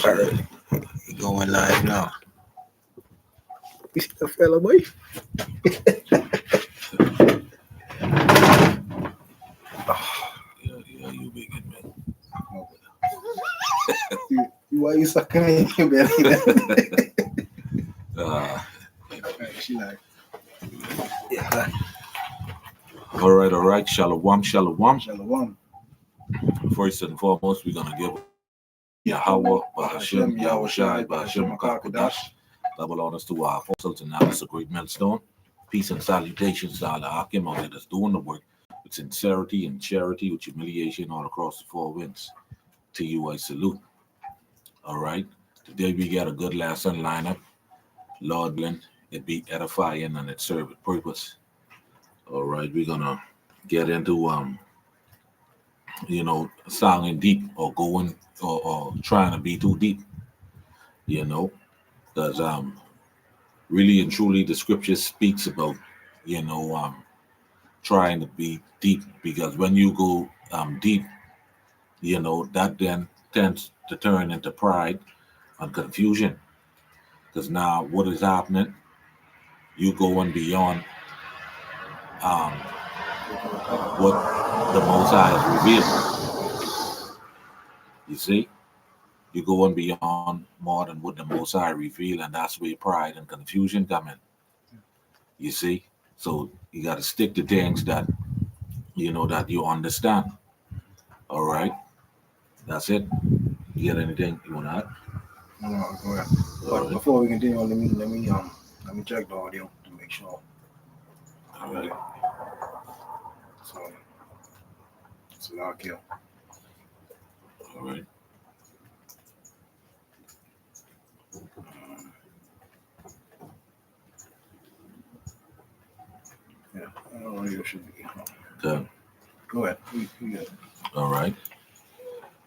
All right, we going live now. You see the fella, boy? Yeah, you big it, man. Why you sucking in your belly? Uh, She like, yeah, all right. Shalom. Shalom. First and foremost, we're gonna give Yahweh, Bahashem, Yahweh Shai, Bahashem Akakodash. Double honors to our apostle tonight. It's a great millstone. Peace and salutations to Allah Hakim, all that is doing the work with sincerity and charity, with humiliation all across the four winds. To you, I salute. All right. Today we got a good lesson lineup. Lord willing, it be edifying and it serve its purpose. All right, we're gonna get into sounding deep or going or trying to be too deep, you know, because really and truly the scripture speaks about, you know, trying to be deep because when you go deep, that then tends to turn into pride and confusion. Because now what is happening? You going beyond um, what the Most High has revealed. You see, you're going beyond more than what the Most High revealed, and that's where pride and confusion come in. You see, so you got to stick to things that that you understand. All right, that's it. You got anything you want to add? No, go ahead. All But right. before we continue, let me check the audio to make sure. All right. So it's lock here. All right. Yeah, audio should be. Okay. Go ahead. We good. All right.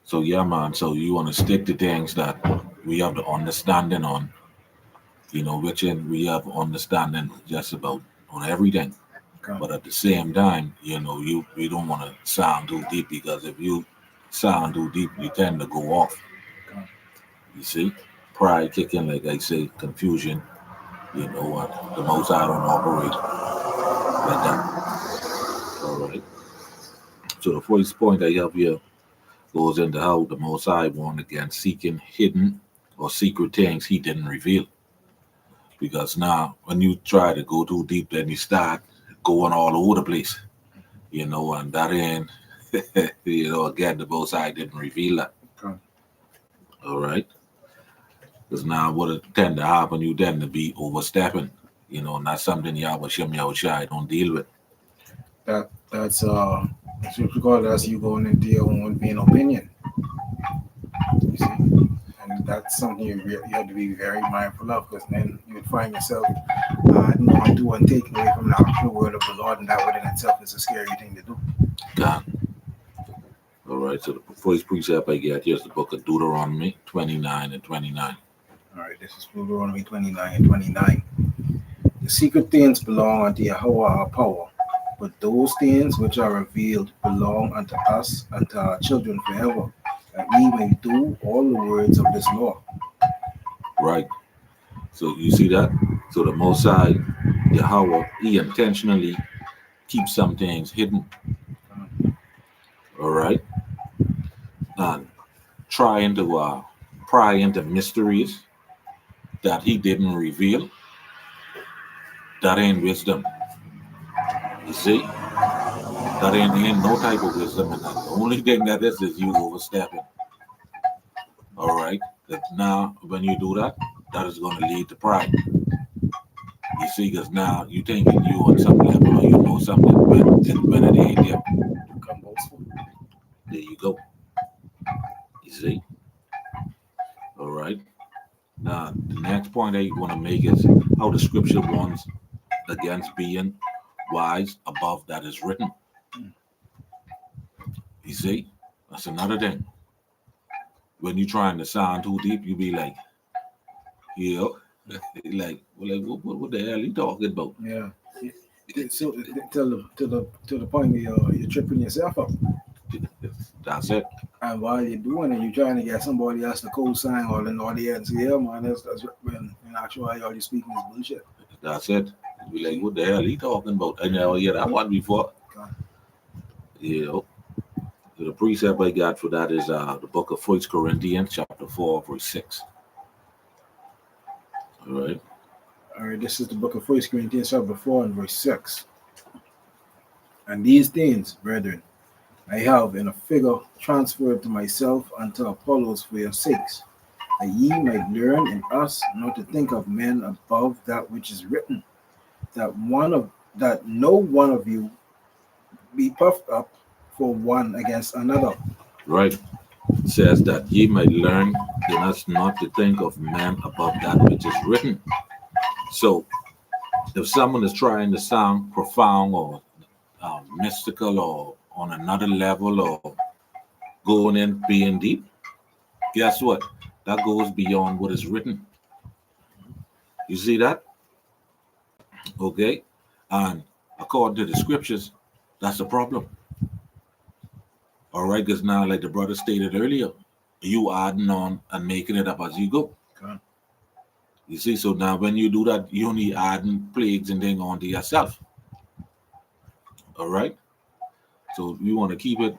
So yeah, man. So you want to stick to things that we have the understanding on, which we have understanding just about on everything. Okay. But at the same time, we don't want to sound too deep because if you sound too deep, you tend to go off. Okay. You see, pride kicking, like I say, confusion. You know what? The most I don't operate like that. All right. So the first point I have here goes into how the Most High warned against seeking hidden or secret things He didn't reveal. Because now, when you try to go too deep, then you start going all over the place. And that ain't, again, the Most High didn't reveal that. Okay. All right. Because now what it tend to happen, you tend to be overstepping. And that's something Yahweh Shem Yahweh Shai don't deal with. That's regardless as you going into your own being opinion. You see, and that's something you have to be very mindful of, because then you would find yourself not doing taking away from the actual word of the Lord, and that within itself is a scary thing to do. God. All right. So the first precept I get here is the book of Deuteronomy 29 and 29. All right, this is Deuteronomy 29 and 29. The secret things belong unto Yahweh our power, but those things which are revealed belong unto us and to our children forever, that we may do all the words of this law. Right. So you see that? So the Most High, Yahweh, He intentionally keeps some things hidden. All right. And trying to pry into mysteries that He didn't reveal. That ain't wisdom. You see? That ain't no type of wisdom in that. The only thing that is you overstepping. All right. That now, when you do that, that is going to lead to pride. You see, because now you thinking you on some level or you know something when it ain't there. Become boastful. There you go. You see? All right. Now, the next point I want to make is how the scripture warns against being wise above that is written. You see? That's another thing. When you're trying to sound too deep, you be like, what the hell are you talking about? Yeah. So to the point where you're tripping yourself up. That's it. And while you're doing it, you're trying to get somebody else to co-sign or the audience. Yeah, man, that's when in actuality all you're speaking is bullshit. That's it. Be like, what the hell he talking about? I never hear that one before. Okay. You know, the precept I got for that is the book of 1 Corinthians, chapter 4, verse 6. All right. All right, this is the book of 1 Corinthians chapter 4 and verse 6. And these things, brethren, I have in a figure transferred to myself and to Apollos for your sakes, that ye might learn in us not to think of men above that which is written, that no one of you be puffed up for one against another. Right. It says that ye might learn in us not to think of man above that which is written. So if someone is trying to sound profound or mystical or on another level or going in being deep, guess what? That goes beyond what is written. You see that? Okay? And according to the scriptures, that's the problem. All right, because now, like the brother stated earlier, you adding on and making it up as you go. Okay. You see, so now when you do that, you only adding plagues and things onto yourself. All right. So you want to keep it,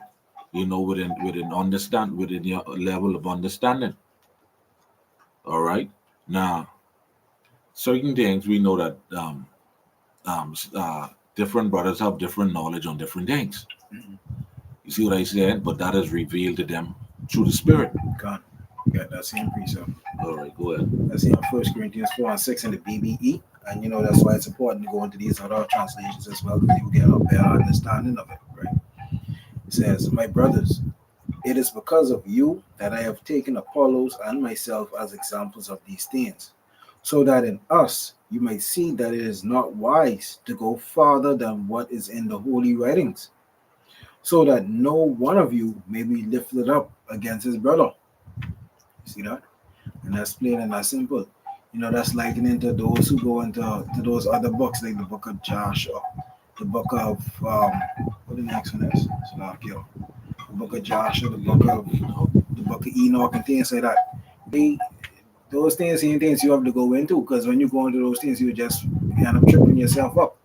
within within your level of understanding. All right. Now, certain things we know that different brothers have different knowledge on different things. Mhm. You see what I said? But that is revealed to them through the Spirit. Okay. Yeah, that same precept. All right, go ahead. That's in 1 Corinthians 4 and 6 in the BBE. And that's why it's important to go into these other translations as well, because you get a better understanding of it, right? It says, my brothers, it is because of you that I have taken Apollos and myself as examples of these things, so that in us you might see that it is not wise to go farther than what is in the holy writings, so that no one of you may be lifted up against his brother. You see that? And that's plain and that's simple. That's likening to those who go into to those other books, like the book of Joshua, the book of what the next one is? It's not here. The book of Joshua, the book of Enoch, and things like that. Those things ain't things you have to go into, because when you go into those things, you just end up tripping yourself up.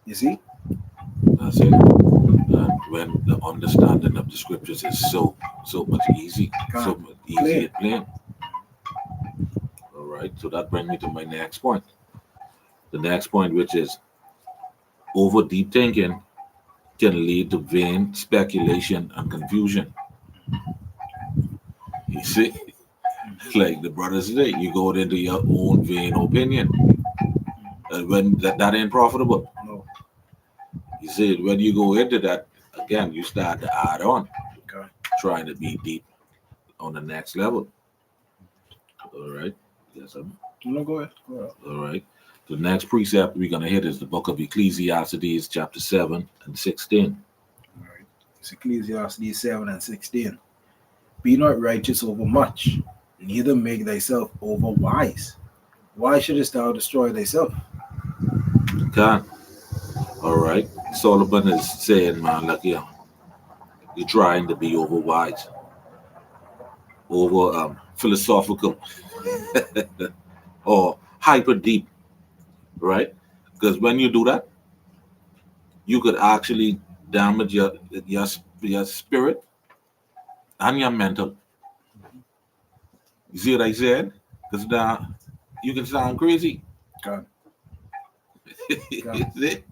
You see? That's it. And when the understanding of the scriptures is so much easy, so much easy to plain. All right. So that brings me to my next point. The next point, which is over deep thinking can lead to vain speculation and confusion. You see? Like the brothers say, you go into your own vain opinion. And when that ain't profitable. No. You see, when you go into that, again, you start to add on, Okay. trying to be deep on the next level. All right. Yes, sir. No, go ahead. Go ahead. All right. The next precept we're going to hit is the book of Ecclesiastes, chapter 7 and 16. All right. It's Ecclesiastes 7 and 16. Be not righteous over much, neither make thyself over wise. Why shouldest thou destroy thyself? Okay. All right. Solomon is saying, man, like, you're trying to be over wise, over philosophical, or hyper deep, right? Because when you do that, you could actually damage your spirit and your mental. You see what I said? Because now you can sound crazy. God. You see?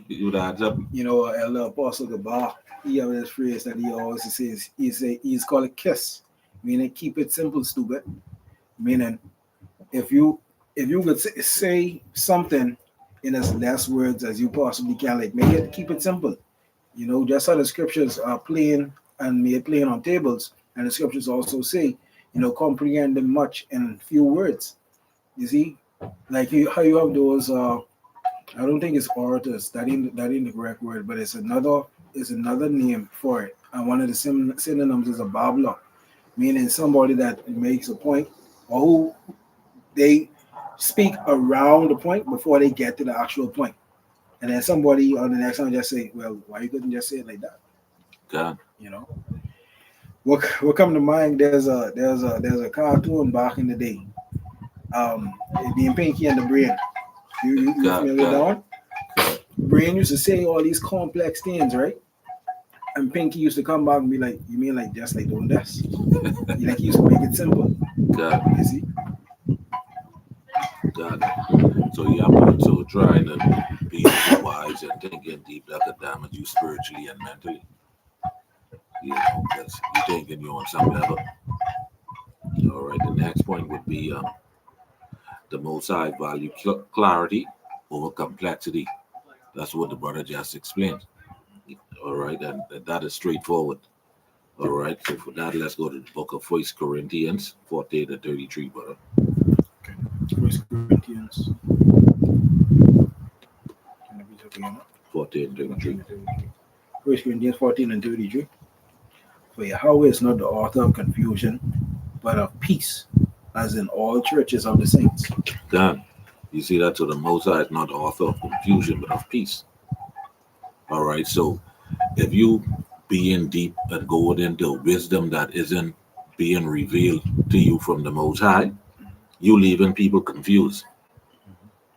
You would add up. Elder Apostle Gabar, he have this phrase that he always says. He's called a kiss, meaning keep it simple, stupid. Meaning, if you could say something in as less words as you possibly can, like keep it simple. Just how the scriptures are plain and made plain on tables, and the scriptures also say, comprehend them much in few words. You see, like how you have those. I don't think it's orators. That ain't the correct word, but it's another name for it. And one of the synonyms is a babbler, meaning somebody that makes a point, or who they speak around the point before they get to the actual point. And then somebody on the next one just say, well, why you couldn't just say it like that? God. You know, what come to mind? There's a cartoon back in the day. It being Pinky and the Brain. You God, familiar with that God, one? God. Brain used to say all these complex things, right? And Pinky used to come back and be like, "You mean like just like doing this?" Like he used to make it simple. God, You see? God. So yeah, I'm also trying to be wise and thinking deep that could damage you spiritually and mentally. You know, because you're thinking you're on some level. All right. The next point would be the most high value clarity over complexity. That's what the brother just explained. All right, and that is straightforward. All right, so for that, let's go to the book of First Corinthians 14 to 33, brother. First Corinthians. Can I be talking about? 14 and 33. 14 First Corinthians 14 and 33. For Yahweh is not the author of confusion, but of peace, as in all churches of the saints. God, you see that? So the Most High is not the author of confusion, but of peace. All right, so if you being deep and going into wisdom that isn't being revealed to you from the Most High, you leaving people confused.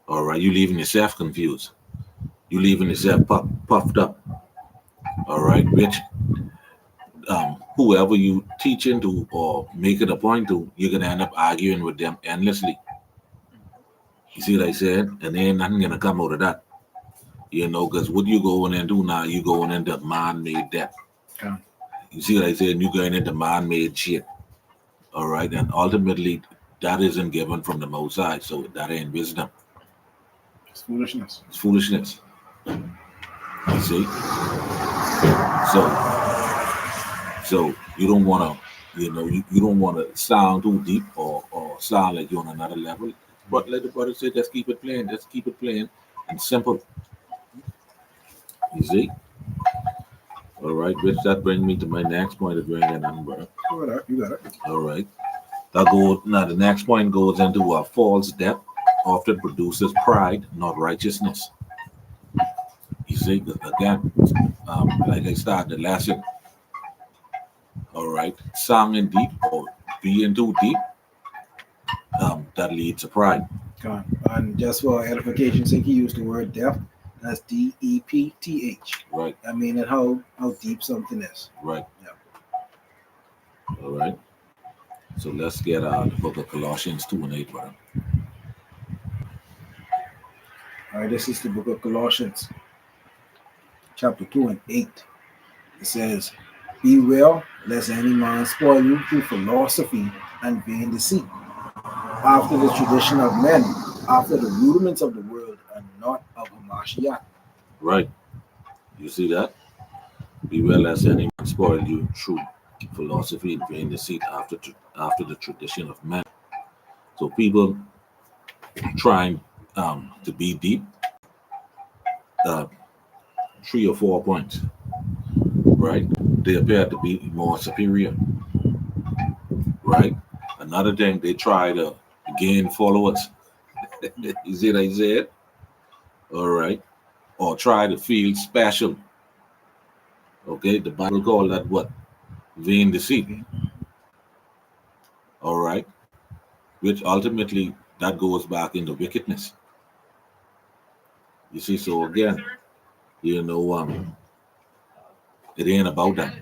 All right, you leaving yourself confused. You leaving yourself puffed up. All right, which whoever you teaching to or making a point to, you're gonna end up arguing with them endlessly. You see what I said? And there ain't nothing gonna come out of that. You know, because what you going and do now, you going into man-made debt. Okay. You see what I said? You going into man-made shit. All right, and ultimately that isn't given from the Most High, so that ain't wisdom. It's foolishness. It's foolishness. You see? So you don't want to, you don't want to sound too deep or sound like you're on another level. But let the brother say, just keep it plain, and simple. You see? All right, which that brings me to my next point of bringing in, brother. You got it. All right. Now the next point goes into a false debt often produces pride, not righteousness. You see, again, like I started the lesson. All right, sounding deep or being too deep, that leads to pride. Come on. And just for edification's sake, he used the word depth. That's DEPTH. Right, I mean, and how deep something is. right. Yeah. All right. So let's get the book of Colossians 2 and 8, brother. All right, this is the book of Colossians, chapter 2 and 8. It says, "Beware lest any man spoil you through philosophy and vain deceit, after the tradition of men, after the rudiments of the world, and not of Hamashiach." Right. You see that? Beware lest any man spoil you through philosophy and vain deceit after the tradition of men. So people trying to be deep, uh, 3 or 4 points, right? They appear to be more superior, right? Another thing, they try to gain followers. You see what I said? All right. Or try to feel special. Okay. The Bible call that what? Vain deceit. All right. Which ultimately that goes back into wickedness. You see, so again, you know, it ain't about that.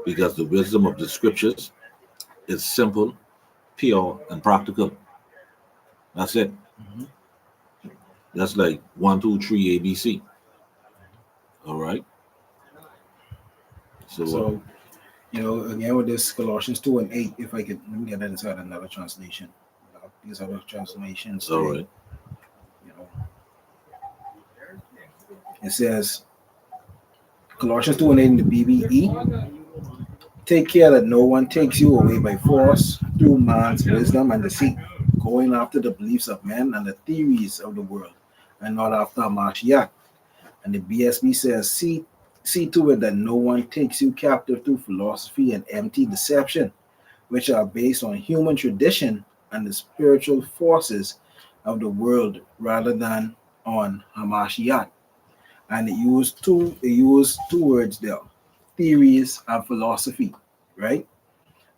Because the wisdom of the scriptures is simple, pure, and practical. That's it. Mhm. That's like 1, 2, 3 ABC. All right. So, again with this Colossians 2 and 8, if I could let me get that inside another translation. These other translations, all right. you know, it says Colossians 2 and 8 in the BBE. Take care that no one takes you away by force through man's wisdom and deceit, going after the beliefs of men and the theories of the world, and not after Mashiach. And the BSB says, see to it that no one takes you captive through philosophy and empty deception, which are based on human tradition and the spiritual forces of the world rather than on Hamashiach. And it used two words there. theories, and philosophy, right?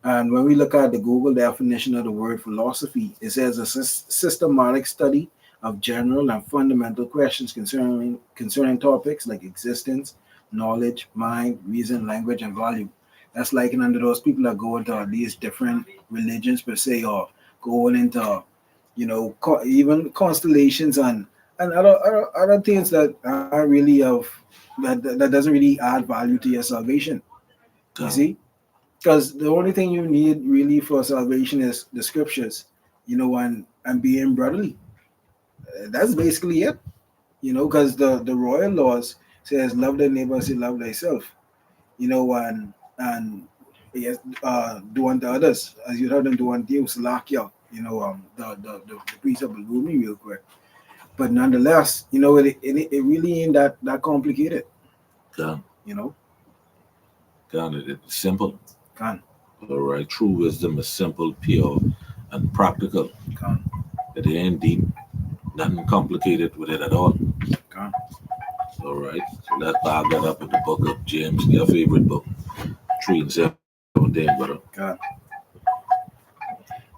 And when we look at the Google definition of the word philosophy, it says a systematic study of general and fundamental questions concerning topics like existence, knowledge, mind, reason, language, and value. That's like under those people that go into these different religions per se, or going into even constellations and other things that are really of that doesn't really add value to your salvation. You God, see, because the only thing you need really for salvation is the scriptures, and being brotherly. That's basically it. Because the royal laws says love thy neighbor as you love thyself. And yes, do unto others as you have them do unto you. Salakia. The precept will rule me real quick. But nonetheless, it really ain't that complicated. God, You know, God, it's simple. can All right, true wisdom is simple, pure, and practical. can It ain't deep, nothing complicated with it at all. can All right, so let's back that up with the book of James, your favorite book, 3 and 17, brother. can.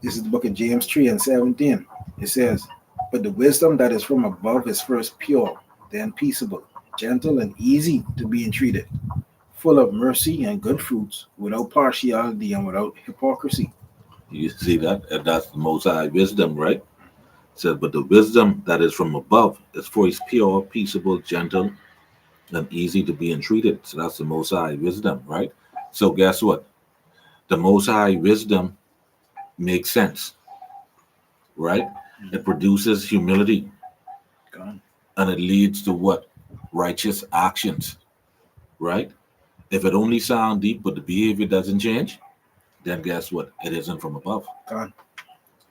This is the book of James 3:17. It says, "But the wisdom that is from above is first pure, then peaceable, gentle, and easy to be entreated, full of mercy and good fruits, without partiality and without hypocrisy." You see that? And that's the most high wisdom, right? It says, but the wisdom that is from above is first pure, peaceable, gentle, and easy to be entreated. So that's the most high wisdom, right? So guess what? The most high wisdom makes sense, right? It produces humility Can, and it leads to what? Righteous actions, right? If it only sounds deep but the behavior doesn't change, then guess what? It isn't from above. can.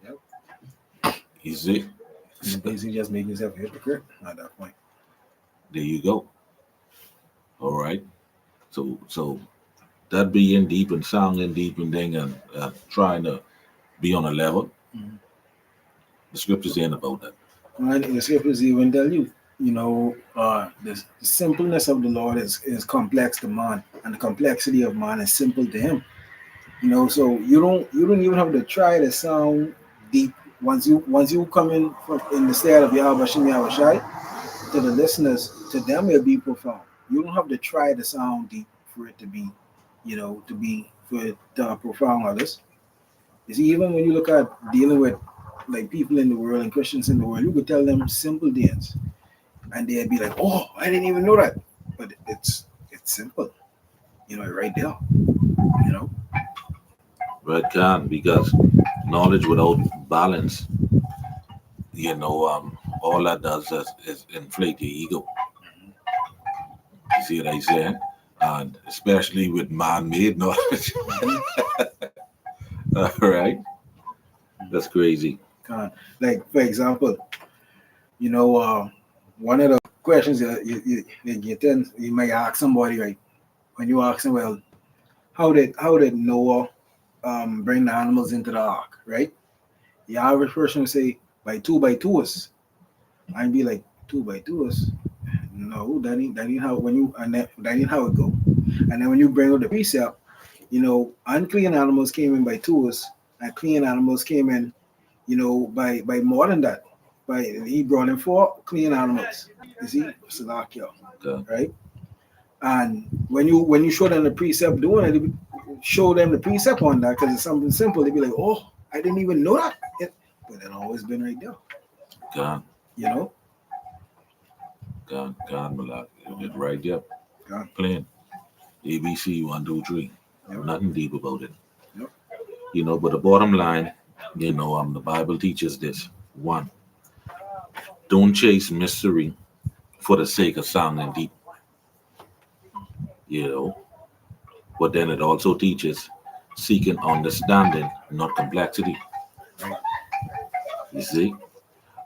Yep. You see? And basically just make yourself a hypocrite at that point. There you go. All right. So that being deep and sounding deep and thing and trying to be on a level, Mhm. the scriptures ain't about that. And the scriptures even tell you, the simpleness of the Lord is complex to man, and the complexity of man is simple to him. So you don't even have to try to sound deep. Once you come in from in the state of Yahweh Shem Yahweh Shai, to the listeners, to them it'll be profound. You don't have to try to sound deep for it to be, for it to profound others. You see, even when you look at dealing with like people in the world and Christians in the world, you could tell them simple things, and they'd be like, "Oh, I didn't even know that," but it's simple, right there. You know, Right, can because knowledge without balance, all that does is inflate your ego. You see what I saying? And especially with man-made knowledge. All right, that's crazy. like for example, you know, one of the questions that you might ask somebody, right? When you ask them, well, how did Noah bring the animals into the ark, right? The average person would say by twos. I'd be like 2 by 2s. No, that ain't how when you and that ain't how it go. And then when you bring up the precept, unclean animals came in by twos, and clean animals came in, by more than that. He brought in 4 clean animals. You see, Salakia, Okay. right? And when you show them the precept doing it, show them the precept on that because it's something simple. They'd be like, "Oh, I didn't even know that." But it always been right there, God, you know. God, Malak. It right there. God. Plain. ABC 1, 2, 3. Yep. Nothing deep about it. Yep. But the bottom line, the Bible teaches this. One, don't chase mystery for the sake of sounding deep. You know, but then it also teaches seeking understanding, not complexity. Right. You see,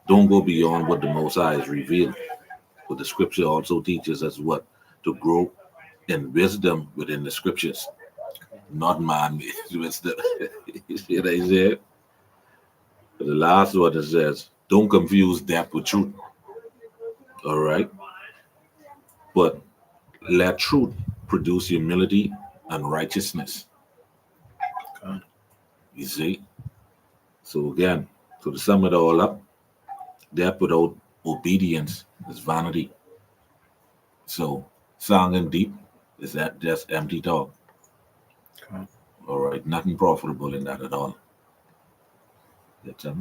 don't go beyond what the Most High has revealed. But the Scripture also teaches us what to grow in wisdom within the Scriptures, not man-made wisdom. You see what I said? But the last one it says, don't confuse depth with truth. All right, but let truth produce humility and righteousness. Okay. You see? So again, to sum it all up, death without obedience is vanity. So song and deep is that just empty talk. Okay. All right, nothing profitable in that at all. That's You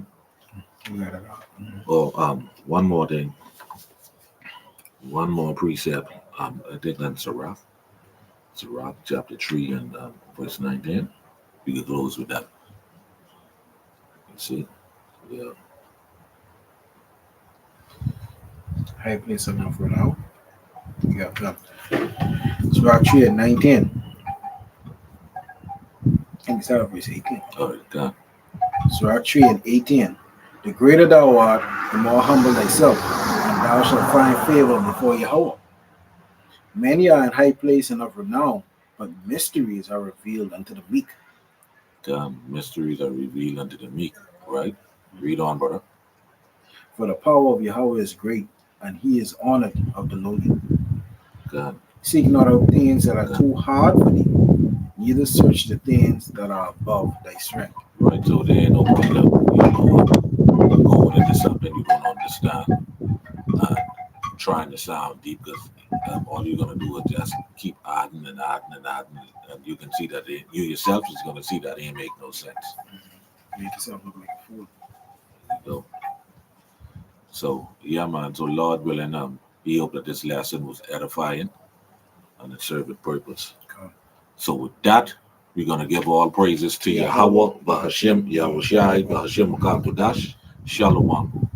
got it out. oh one more thing, one more precept. I think that's Sirach chapter 3 and verse 19. We can close with that. You see? Yeah. High place enough for now. Yeah, yeah. So actually at 19. I think it's out of verse 18. All right, God. So actually at 18. The greater thou art, the more humble thyself, and thou shalt find favor before Yahweh. Many are in high place and of renown, but mysteries are revealed unto the meek. Mysteries are revealed unto the meek, right? Read on, brother. For the power of Yahweh is great, and he is honored of the lowly. God, Seek not out things that are too hard for thee, neither search the things that are above thy strength. right? So there ain't no point of, going into something you don't understand, trying to sound deep, because all you're gonna do is just keep adding and adding and adding, and you can see that you yourself is gonna see that it ain't make no sense. Make yourself look like a fool. You know? So yeah, man. So Lord willing, we hope that this lesson was edifying and it served a purpose. Okay. So with that, we're gonna give all praises to Yahweh, Bahashim, Yahushai, Bahashim Makadodash, Shalom.